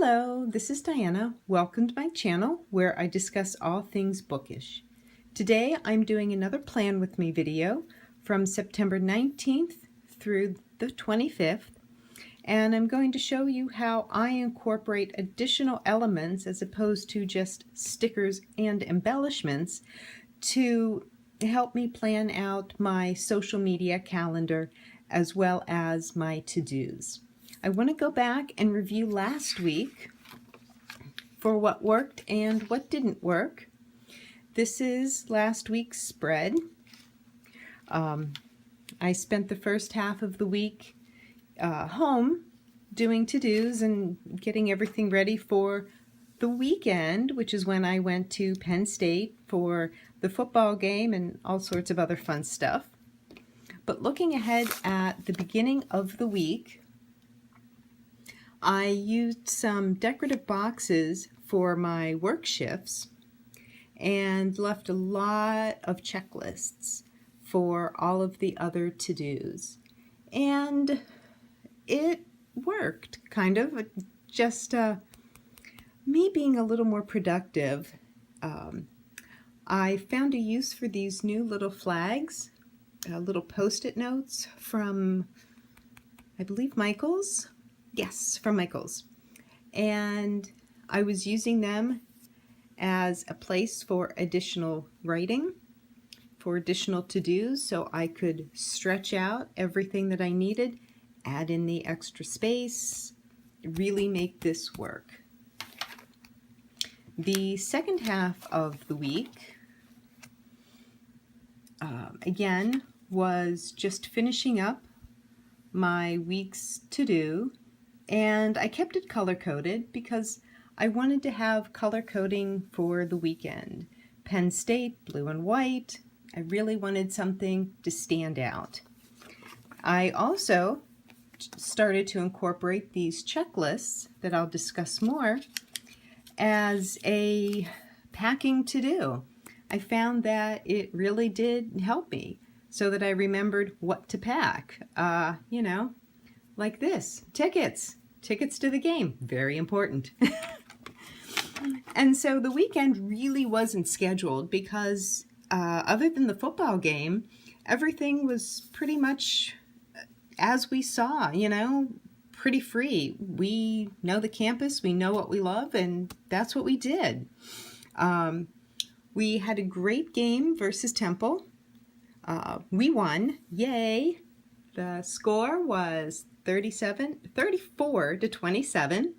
Hello, this is Diana. Welcome to my channel where I discuss all things bookish. Today I'm doing another Plan With Me video from September 19th through the 25th, and I'm going to show you how I incorporate additional elements as opposed to just stickers and embellishments to help me plan out my social media calendar as well as my to-dos. I want to go back and review last week for what worked and what didn't work. This is last week's spread. I spent the first half of the week home doing to-dos and getting everything ready for the weekend, which is when I went to Penn State for the football game and all sorts of other fun stuff. But looking ahead at the beginning of the week, I used some decorative boxes for my work shifts and left a lot of checklists for all of the other to-dos. And it worked, kind of. Just me being a little more productive. I found a use for these new little flags, little post-it notes from, I believe, Michael's. Yes, from Michael's. And I was using them as a place for additional writing, for additional to-dos, so I could stretch out everything that I needed, add in the extra space, really make this work. The second half of the week, again, was just finishing up my week's to-do. And I kept it color-coded because I wanted to have color coding for the weekend. Penn State, blue and white. I really wanted something to stand out. I also started to incorporate these checklists that I'll discuss more as a packing to-do. I found that it really did help me so that I remembered what to pack. Like this, tickets to the game, very important. And so the weekend really wasn't scheduled because other than the football game, everything was pretty much as we saw, pretty free. We know the campus, we know what we love, and that's what we did. We had a great game versus Temple. We won, yay. The score was 34-27,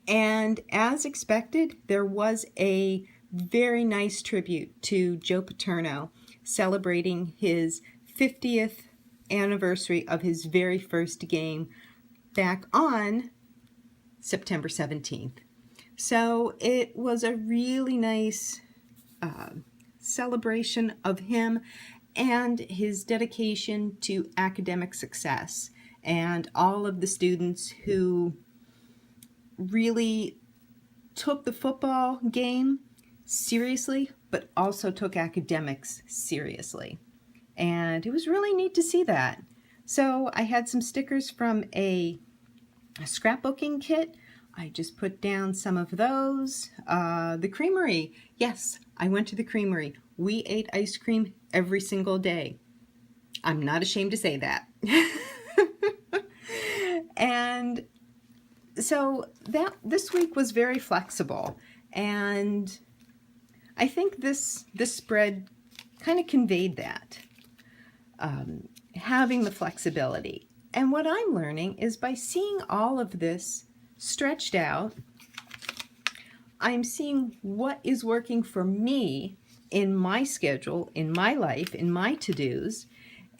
and as expected, there was a very nice tribute to Joe Paterno celebrating his 50th anniversary of his very first game back on September 17th. So it was a really nice celebration of him and his dedication to academic success, and all of the students who really took the football game seriously, but also took academics seriously. And it was really neat to see that. So I had some stickers from a scrapbooking kit. I just put down some of those. The creamery. Yes, I went to the creamery. We ate ice cream every single day. I'm not ashamed to say that. And so this week was very flexible, and I think this spread kind of conveyed that, having the flexibility. And what I'm learning is by seeing all of this stretched out, I'm seeing what is working for me in my schedule, in my life, in my to-dos,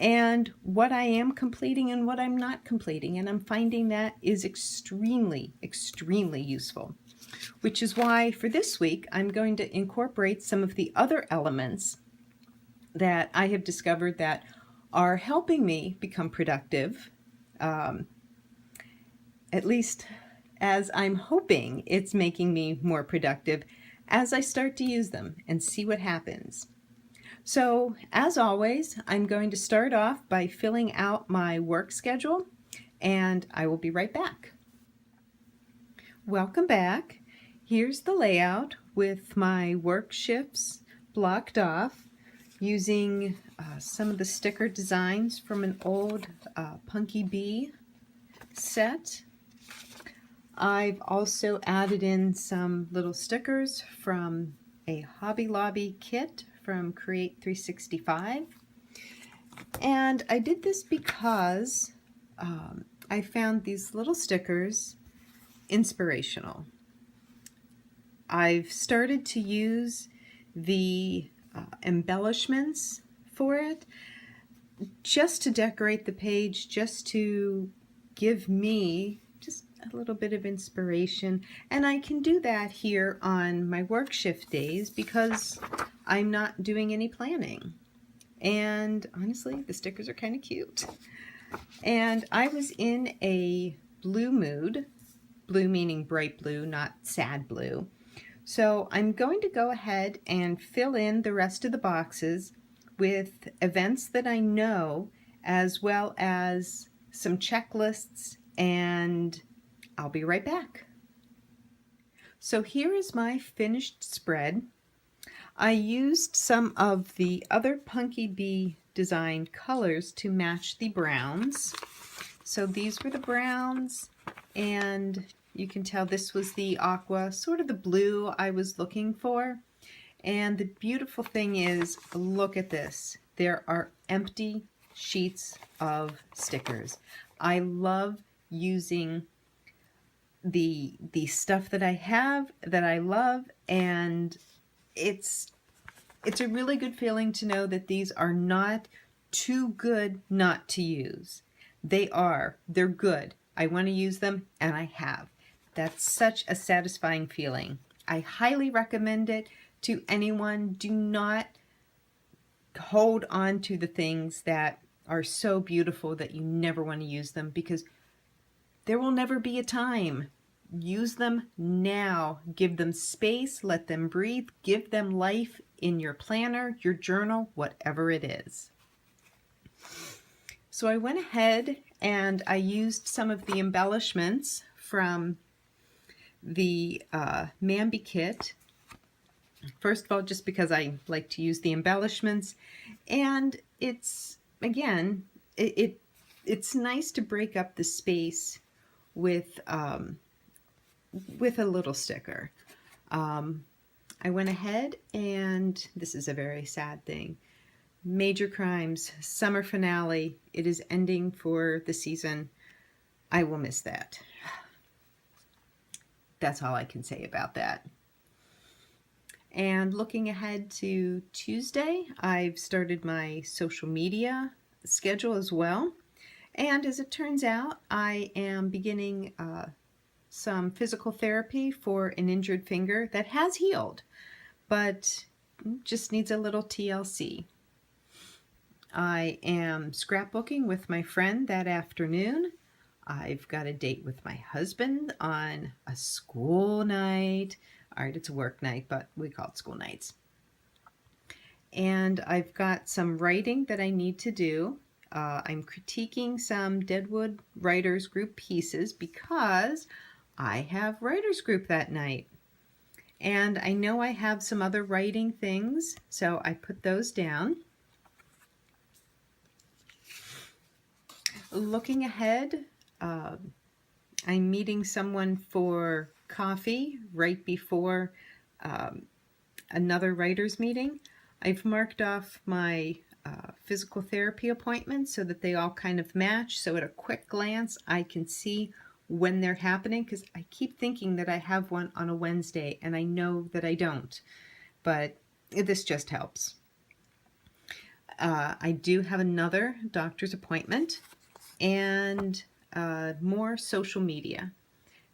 and what I am completing and what I'm not completing. And I'm finding that is extremely, extremely useful, which is why for this week, I'm going to incorporate some of the other elements that I have discovered that are helping me become productive, at least as I'm hoping it's making me more productive as I start to use them and see what happens. So, as always, I'm going to start off by filling out my work schedule, and I will be right back. Welcome back. Here's the layout with my work shifts blocked off using some of the sticker designs from an old Punky Bee set. I've also added in some little stickers from a Hobby Lobby kit from Create 365. And I did this because I found these little stickers inspirational. I've started to use the embellishments for it just to decorate the page, just to give me just a little bit of inspiration. And I can do that here on my work shift days because I'm not doing any planning. And honestly, the stickers are kind of cute. And I was in a blue mood, blue meaning bright blue, not sad blue. So I'm going to go ahead and fill in the rest of the boxes with events that I know, as well as some checklists, and I'll be right back. So here is my finished spread. I used some of the other Punky Bee designed colors to match the browns. So these were the browns, and you can tell this was the aqua, sort of the blue I was looking for. And the beautiful thing is, look at this. There are empty sheets of stickers. I love using the stuff that I have, that I love, and it's a really good feeling to know that these are not too good not to use. They're good. I want to use them, and I have. That's such a satisfying feeling. I highly recommend it to anyone. Do not hold on to the things that are so beautiful that you never want to use them, because there will never be a time. Use them now. Give them space, let them breathe, give them life in your planner, your journal, whatever it is. So I went ahead and I used some of the embellishments from the Mambi kit. First of all, just because I like to use the embellishments, and it's, again, it's nice to break up the space with a little sticker. I went ahead, and this is a very sad thing. Major Crimes summer finale. It is ending for the season. I will miss that. That's all I can say about that. And looking ahead to Tuesday, I've started my social media schedule as well. And as it turns out, I am beginning some physical therapy for an injured finger that has healed, but just needs a little TLC. I am scrapbooking with my friend that afternoon. I've got a date with my husband on a school night. All right, it's a work night, but we call it school nights. And I've got some writing that I need to do. I'm critiquing some Deadwood Writers Group pieces because I have writers group that night. And I know I have some other writing things, so I put those down. Looking ahead, I'm meeting someone for coffee right before another writer's meeting. I've marked off my physical therapy appointments so that they all kind of match, so at a quick glance I can see when they're happening, because I keep thinking that I have one on a Wednesday and I know that I don't, but this just helps. I do have another doctor's appointment and more social media.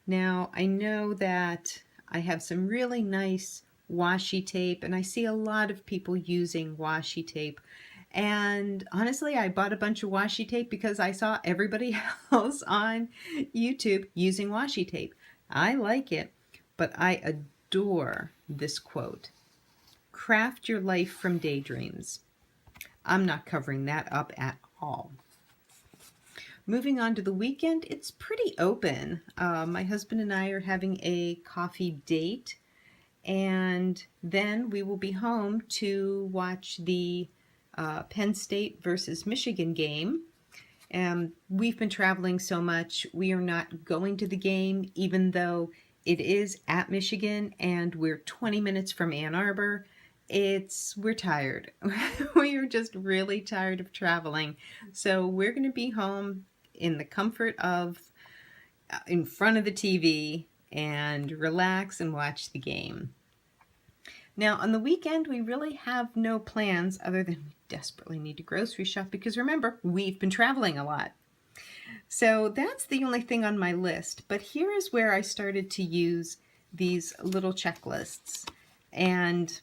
Now, I know that I have some really nice washi tape, and I see a lot of people using washi tape. And honestly, I bought a bunch of washi tape because I saw everybody else on YouTube using washi tape. I like it, but I adore this quote. Craft your life from daydreams. I'm not covering that up at all. Moving on to the weekend, it's pretty open. My husband and I are having a coffee date, and then we will be home to watch the Penn State versus Michigan game. And we've been traveling so much, we are not going to the game, even though it is at Michigan and we're 20 minutes from Ann Arbor. We're tired. We are just really tired of traveling. So we're going to be home in the comfort of in front of the TV and relax and watch the game. Now, on the weekend, we really have no plans other than we desperately need to grocery shop because remember, we've been traveling a lot. So that's the only thing on my list. But here is where I started to use these little checklists. And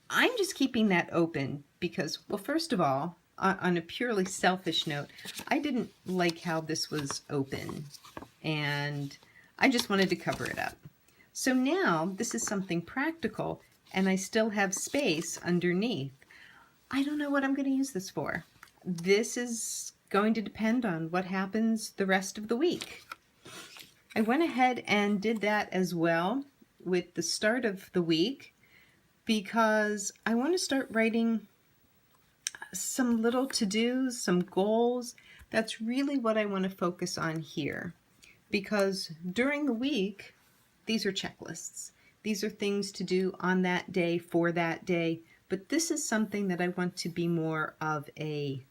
I'm just keeping that open because, well, first of all, on a purely selfish note, I didn't like how this was open. And I just wanted to cover it up. So now this is something practical and I still have space underneath. I don't know what I'm going to use this for. This is going to depend on what happens the rest of the week. I went ahead and did that as well with the start of the week because I want to start writing some little to-dos, some goals. That's really what I want to focus on here because during the week, these are checklists. These are things to do on that day for that day, but this is something that I want to be more of a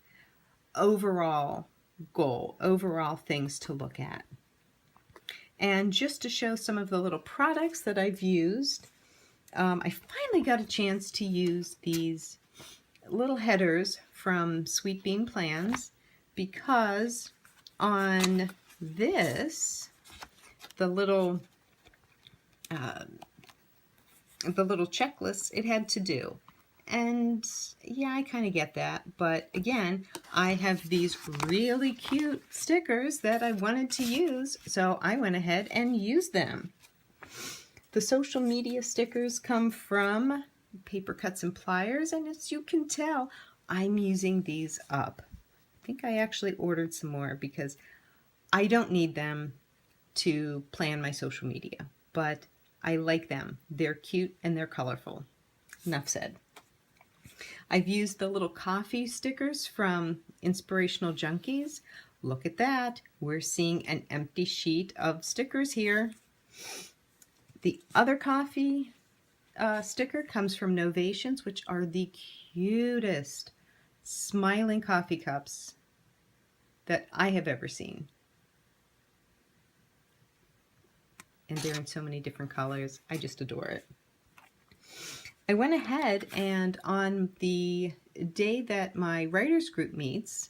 overall goal, overall things to look at. And just to show some of the little products that I've used, I finally got a chance to use these little headers from Sweet Bean Plans because on this, the little checklists, it had to do. And yeah, I kind of get that. But again, I have these really cute stickers that I wanted to use, so I went ahead and used them. The social media stickers come from Paper Cuts and Pliers, and as you can tell, I'm using these up. I think I actually ordered some more because I don't need them to plan my social media, but I like them. They're cute and they're colorful. Enough said. I've used the little coffee stickers from Inspirational Junkies. Look at that. We're seeing an empty sheet of stickers here. The other coffee sticker comes from Novations, which are the cutest smiling coffee cups that I have ever seen. And they're in so many different colors. I just adore it. I went ahead and on the day that my writers group meets,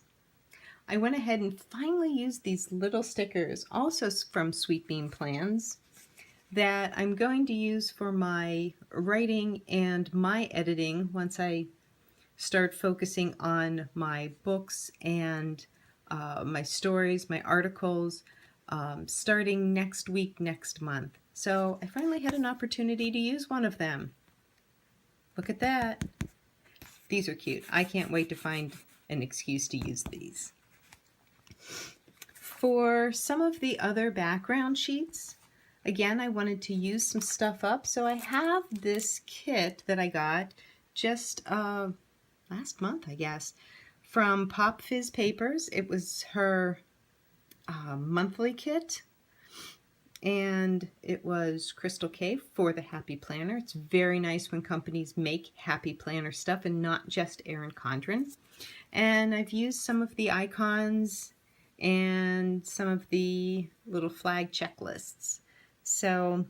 I went ahead and finally used these little stickers, also from Sweet Bean Plans, that I'm going to use for my writing and my editing once I start focusing on my books and my stories, my articles, starting next week, next month. So I finally had an opportunity to use one of them. Look at that. These are cute. I can't wait to find an excuse to use these. For some of the other background sheets, again, I wanted to use some stuff up. So I have this kit that I got just last month, I guess, from Pop Fizz Papers. It was her monthly kit. And it was Crystal Cave for the Happy Planner. It's very nice when companies make Happy Planner stuff and not just Erin Condren. And I've used some of the icons and some of the little flag checklists. So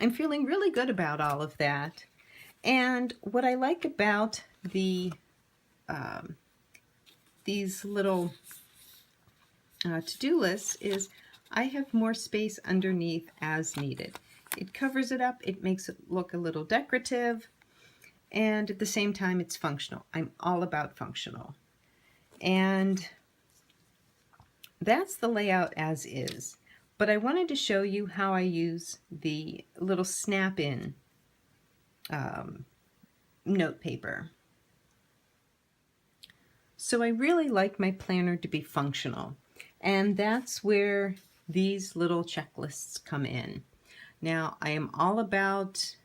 I'm feeling really good about all of that. And what I like about these little to-do lists is I have more space underneath as needed. It covers it up, it makes it look a little decorative, and at the same time it's functional. I'm all about functional. And that's the layout as is. But I wanted to show you how I use the little snap-in note paper. So I really like my planner to be functional, and that's where these little checklists come in. Now, I am all about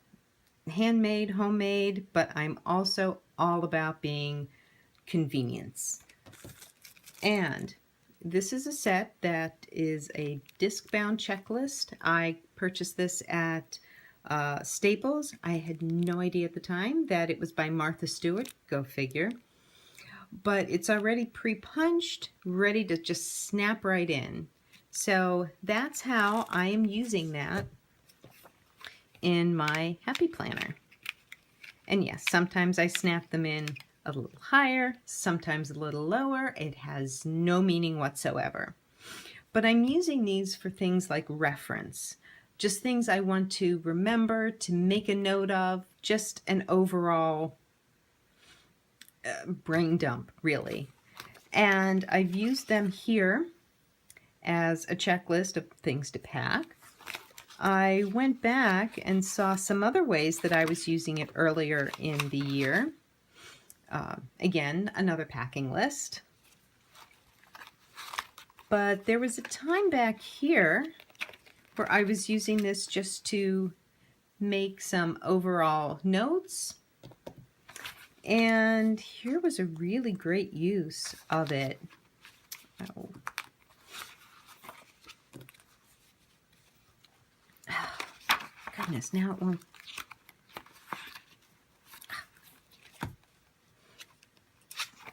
handmade, homemade, but I'm also all about being convenience. And this is a set that is a disc-bound checklist. I purchased this at Staples. I had no idea at the time that it was by Martha Stewart. Go figure. But it's already pre-punched, ready to just snap right in. So that's how I am using that in my Happy Planner. And yes, sometimes I snap them in a little higher, sometimes a little lower. It has no meaning whatsoever. But I'm using these for things like reference, just things I want to remember, to make a note of, just an overall brain dump, really. And I've used them here as a checklist of things to pack. I went back and saw some other ways that I was using it earlier in the year. Again, another packing list. But there was a time back here where I was using this just to make some overall notes. And here was a really great use of it. Oh. Goodness, now it won't.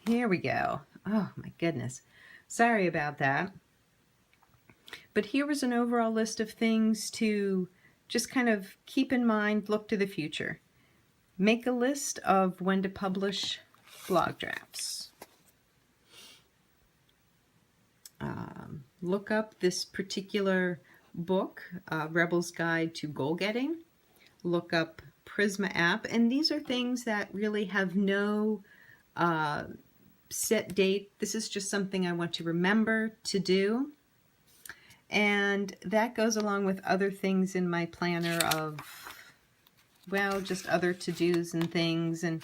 Here we go. Oh my goodness. Sorry about that. But here was an overall list of things to just kind of keep in mind, look to the future. Make a list of when to publish blog drafts. Look up this particular book, Rebel's Guide to Goal Getting. Look up Prisma app. And these are things that really have no set date. This is just something I want to remember to do. And that goes along with other things in my planner of, well, just other to-dos and things, and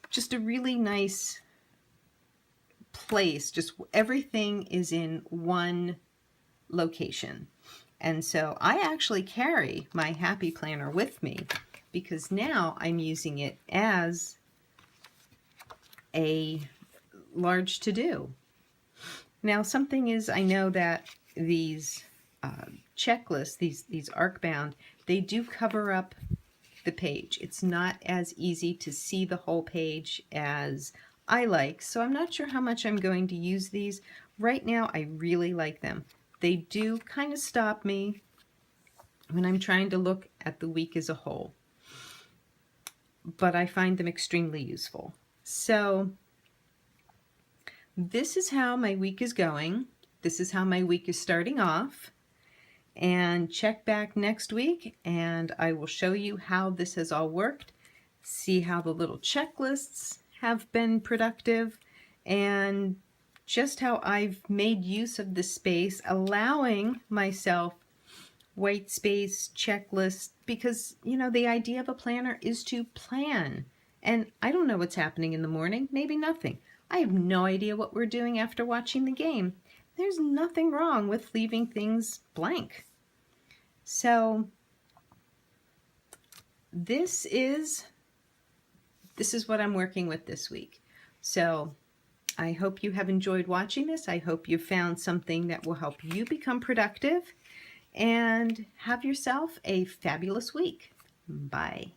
just a really nice place. Just everything is in one location. And so I actually carry my Happy Planner with me because now I'm using it as a large to-do. Now, something is, I know that these checklists, these arc bound, they do cover up the page. It's not as easy to see the whole page as I like, so I'm not sure how much I'm going to use these. Right now, I really like them. They do kind of stop me when I'm trying to look at the week as a whole, but I find them extremely useful. So this is how my week is going. This is how my week is starting off. And check back next week and I will show you how this has all worked. See how the little checklists have been productive and just how I've made use of the space, allowing myself white space, checklist, because, you know, the idea of a planner is to plan. And I don't know what's happening in the morning, maybe nothing. I have no idea what we're doing after watching the game. There's nothing wrong with leaving things blank. So this is what I'm working with this week. So I hope you have enjoyed watching this. I hope you found something that will help you become productive and have yourself a fabulous week. Bye.